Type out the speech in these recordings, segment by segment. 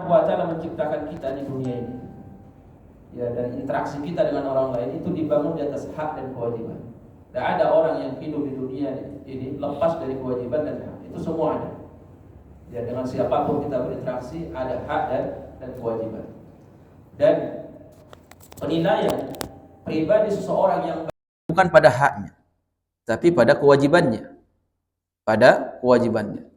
Allah Ta'ala menciptakan kita di dunia ini, ya, dan interaksi kita dengan orang lain itu dibangun di atas hak dan kewajiban. Tidak ada orang yang hidup di dunia ini lepas dari kewajiban dan hak. Itu semua ada. Ya, dengan siapapun kita berinteraksi ada hak dan kewajiban. Dan penilaian pribadi seseorang yang bukan pada haknya, tapi pada kewajibannya. Pada kewajibannya.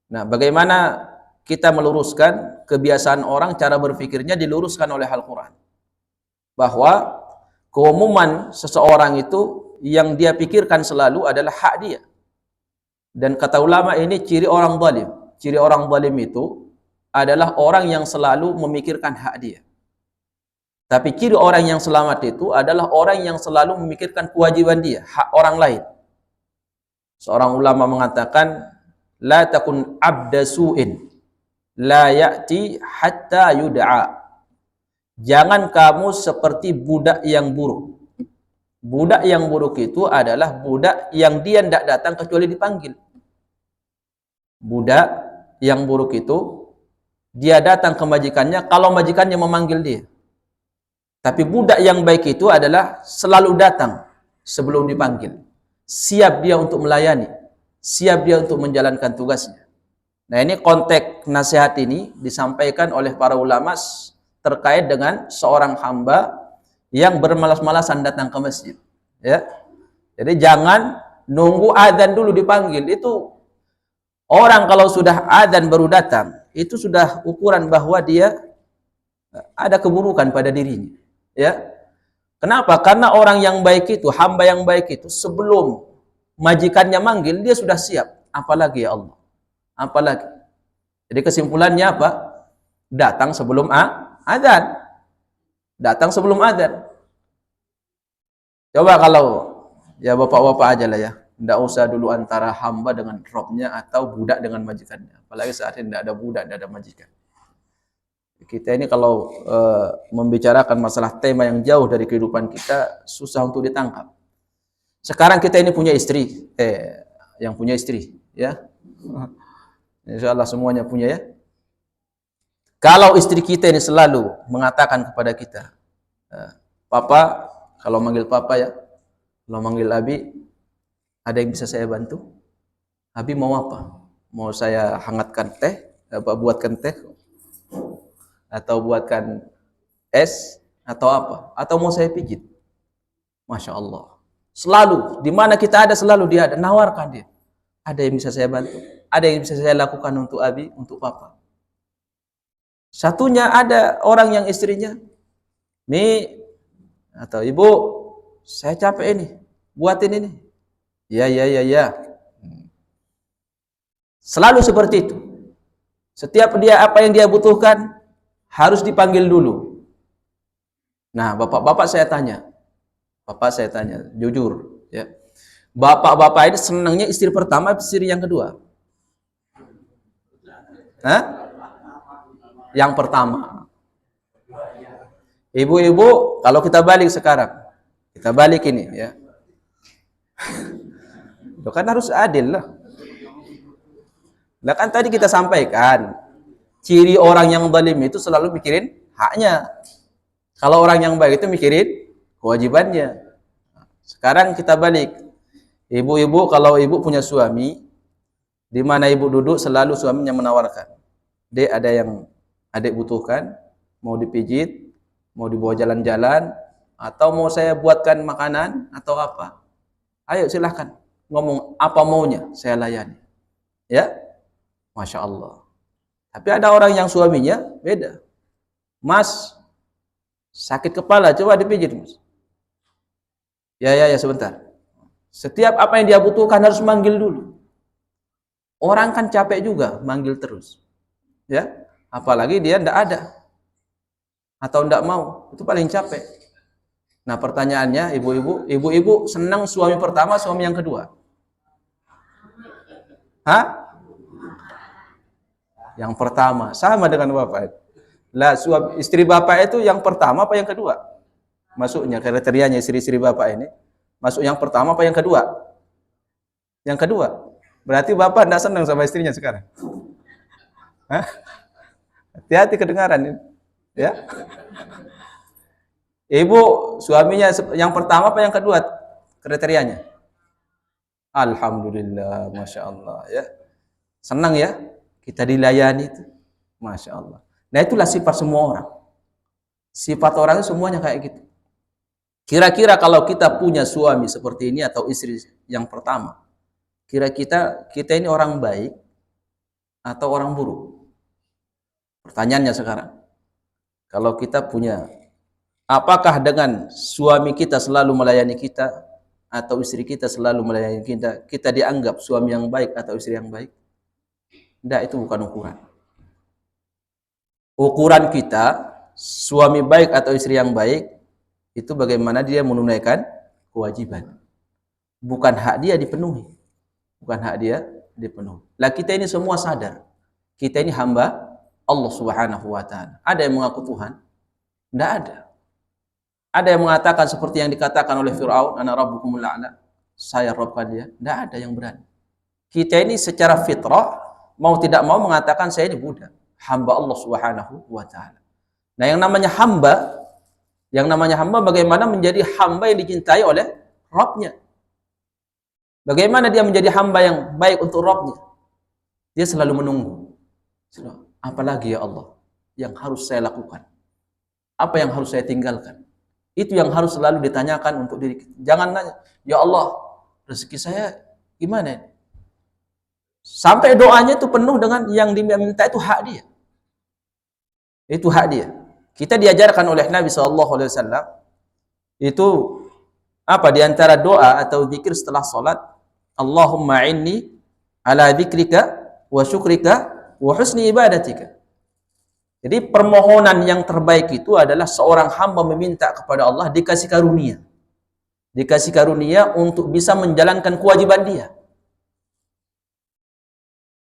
Nah, bagaimana kita meluruskan kebiasaan orang, cara berpikirnya diluruskan oleh Al-Quran. Bahwa keumuman seseorang itu yang dia pikirkan selalu adalah hak dia. Dan kata ulama ini ciri orang zalim. Ciri orang zalim itu adalah orang yang selalu memikirkan hak dia. Tapi ciri orang yang selamat itu adalah orang yang selalu memikirkan kewajiban dia, hak orang lain. Seorang ulama mengatakan, la takun abda su'in la ya'ti hatta yud'a. Jangan kamu seperti budak yang buruk. Budak yang buruk itu adalah budak yang dia tidak datang kecuali dipanggil. Budak yang buruk itu dia datang ke majikannya kalau majikannya memanggil dia. Tapi budak yang baik itu adalah selalu datang sebelum dipanggil. Siap dia untuk melayani, siap dia untuk menjalankan tugasnya. Nah, ini konteks nasihat ini disampaikan oleh para ulama terkait dengan seorang hamba yang bermalas-malasan datang ke masjid. Ya, jadi jangan nunggu adzan dulu dipanggil. Itu orang kalau sudah adzan baru datang, itu sudah ukuran bahwa dia ada keburukan pada dirinya. Ya, kenapa? Karena orang yang baik itu, hamba yang baik itu, sebelum majikannya manggil dia sudah siap. Apalagi ya Allah. Apalagi. Jadi kesimpulannya apa? Datang sebelum adzan. Datang sebelum adzan. Coba kalau ya bapak-bapak aja lah ya. Tidak usah dulu antara hamba dengan robnya atau budak dengan majikannya. Apalagi saat ini tidak ada budak, tidak ada majikan. Kita ini kalau membicarakan masalah tema yang jauh dari kehidupan kita, susah untuk ditangkap. Sekarang kita ini punya istri, yang punya istri, ya. Insya Allah semuanya punya, ya. Kalau istri kita ini selalu mengatakan kepada kita, Papa, kalau manggil Papa ya, kalau manggil Abi, ada yang bisa saya bantu? Abi mau apa? Mau saya hangatkan teh? Buatkan teh? Atau buatkan es? Atau apa? Atau mau saya pijit? Masya Allah. Selalu, di mana kita ada selalu dia ada, nawarkan dia. Ada yang bisa saya bantu? Ada yang bisa saya lakukan untuk Abi, untuk Papa? Satunya ada orang yang istrinya, Mi atau Ibu, saya capek ini, buatin ini. Ya. Selalu seperti itu. Setiap dia apa yang dia butuhkan harus dipanggil dulu. Nah, bapak-bapak saya tanya, jujur, ya. Bapak-bapak ini senangnya istri pertama, istri yang kedua? Hah? Yang pertama. Ibu-ibu, kalau kita balik sekarang, kita balik ini, ya. Itu kan harus adil lah. Nah, kan tadi kita sampaikan, ciri orang yang zalim itu selalu mikirin haknya. Kalau orang yang baik itu mikirin kewajibannya. Sekarang kita balik. Ibu-ibu, kalau ibu punya suami, di mana ibu duduk selalu suaminya menawarkan, Dek, ada yang adik butuhkan, mau dipijit, mau dibawa jalan-jalan, atau mau saya buatkan makanan, atau apa? Ayo silahkan, ngomong apa maunya, saya layani. Ya, Masya Allah. Tapi ada orang yang suaminya beda. Mas, sakit kepala, coba dipijit, Mas. Ya, sebentar. Setiap apa yang dia butuhkan harus manggil dulu. Orang kan capek juga manggil terus. Ya, apalagi dia tidak ada atau tidak mau, itu paling capek. Nah, pertanyaannya, ibu-ibu senang suami pertama, suami yang kedua? Hah? Yang pertama, sama dengan bapak. Lah, suami istri bapak itu yang pertama apa yang kedua? Masuknya kriterianya istri-istri bapak ini, masuk yang pertama apa yang kedua? Yang kedua. Berarti bapak tidak senang sama istrinya sekarang? Hah? Hati-hati kedengaran ini. Ya. Ibu suaminya yang pertama apa yang kedua kriterianya? Alhamdulillah, masya Allah ya. Senang ya kita dilayani itu, masya Allah. Nah itulah sifat semua orang. Sifat orang itu semuanya kayak gitu. Kira-kira kalau kita punya suami seperti ini atau istri yang pertama, kira-kira kita ini orang baik atau orang buruk? Pertanyaannya sekarang. Kalau kita punya, apakah dengan suami kita selalu melayani kita atau istri kita selalu melayani kita, kita dianggap suami yang baik atau istri yang baik? Tidak, itu bukan ukuran. Ukuran kita, suami baik atau istri yang baik, itu bagaimana dia menunaikan kewajiban. Bukan hak dia dipenuhi. Bukan hak dia dipenuhi. Lah kita ini semua sadar. Kita ini hamba Allah Subhanahu wa taala. Ada yang mengaku Tuhan? Tidak ada. Ada yang mengatakan seperti yang dikatakan oleh Fir'aun, ana rabbukumul a'la. Saya Rabb kalian. Tidak ada yang berani. Kita ini secara fitrah mau tidak mau mengatakan saya ini budak, hamba Allah Subhanahu wa taala. Nah, yang namanya hamba bagaimana menjadi hamba yang dicintai oleh Rabb-nya? Bagaimana dia menjadi hamba yang baik untuk Rabb-nya? Dia selalu menunggu. Apalagi ya Allah yang harus saya lakukan? Apa yang harus saya tinggalkan? Itu yang harus selalu ditanyakan untuk diri kita. Jangan nanya, ya Allah, rezeki saya gimana? Sampai doanya itu penuh dengan yang diminta itu hak dia. Itu hak dia. Kita diajarkan oleh Nabi SAW itu apa di antara doa atau zikir setelah salat, Allahumma inni ala dzikrika wa syukrika wa husni ibadatika. Jadi permohonan yang terbaik itu adalah seorang hamba meminta kepada Allah dikasih karunia. Dikasih karunia untuk bisa menjalankan kewajiban dia.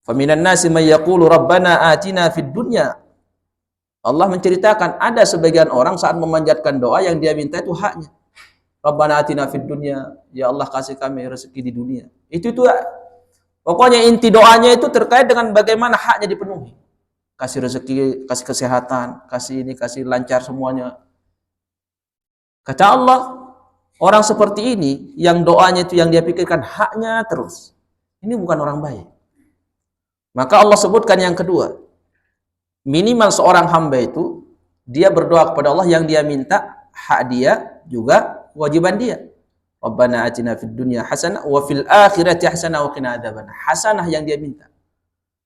Faminan nasi may yaqulu rabbana atina fid dunya. Allah menceritakan ada sebagian orang saat memanjatkan doa yang dia minta itu haknya. Rabbana atina fid dunya, ya Allah kasih kami rezeki di dunia. Itu pokoknya inti doanya itu terkait dengan bagaimana haknya dipenuhi. Kasih rezeki, kasih kesehatan, kasih ini, kasih lancar semuanya. Kata Allah, orang seperti ini yang doanya itu yang dia pikirkan haknya terus. Ini bukan orang baik. Maka Allah sebutkan yang kedua. Minimal seorang hamba itu dia berdoa kepada Allah yang dia minta hak dia juga kewajiban dia. Rabbana atina fid dunya hasanah wa fil akhirati hasanah wa qina adzabannar. Hasanah yang dia minta.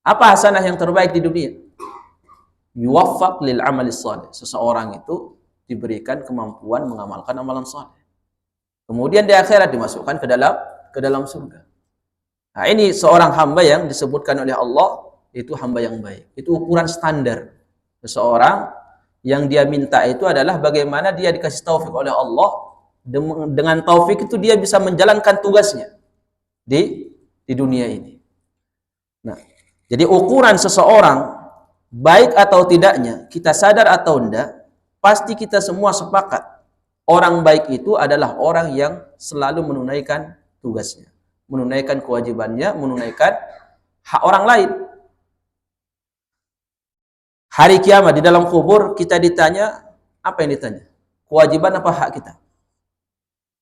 Apa hasanah yang terbaik di dunia? Yuwaffaq lil amali shalih. Seseorang itu diberikan kemampuan mengamalkan amalan saleh. Kemudian di akhirat dimasukkan ke dalam surga. Nah, ini seorang hamba yang disebutkan oleh Allah itu hamba yang baik. Itu ukuran standar. Seseorang yang dia minta itu adalah bagaimana dia dikasih taufik oleh Allah. Dengan taufik itu dia bisa menjalankan tugasnya di dunia ini. Nah, jadi ukuran seseorang baik atau tidaknya, kita sadar atau tidak, pasti kita semua sepakat. Orang baik itu adalah orang yang selalu menunaikan tugasnya, menunaikan kewajibannya, menunaikan hak orang lain. Hari kiamat di dalam kubur kita ditanya, apa yang ditanya? Kewajiban apa hak kita?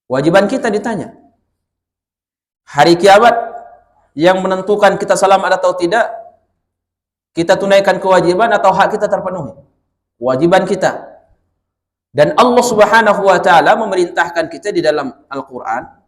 Kewajiban kita ditanya. Hari kiamat yang menentukan kita selamat atau tidak, kita tunaikan kewajiban atau hak kita terpenuhi? Kewajiban kita. Dan Allah Subhanahu wa taala memerintahkan kita di dalam Al-Qur'an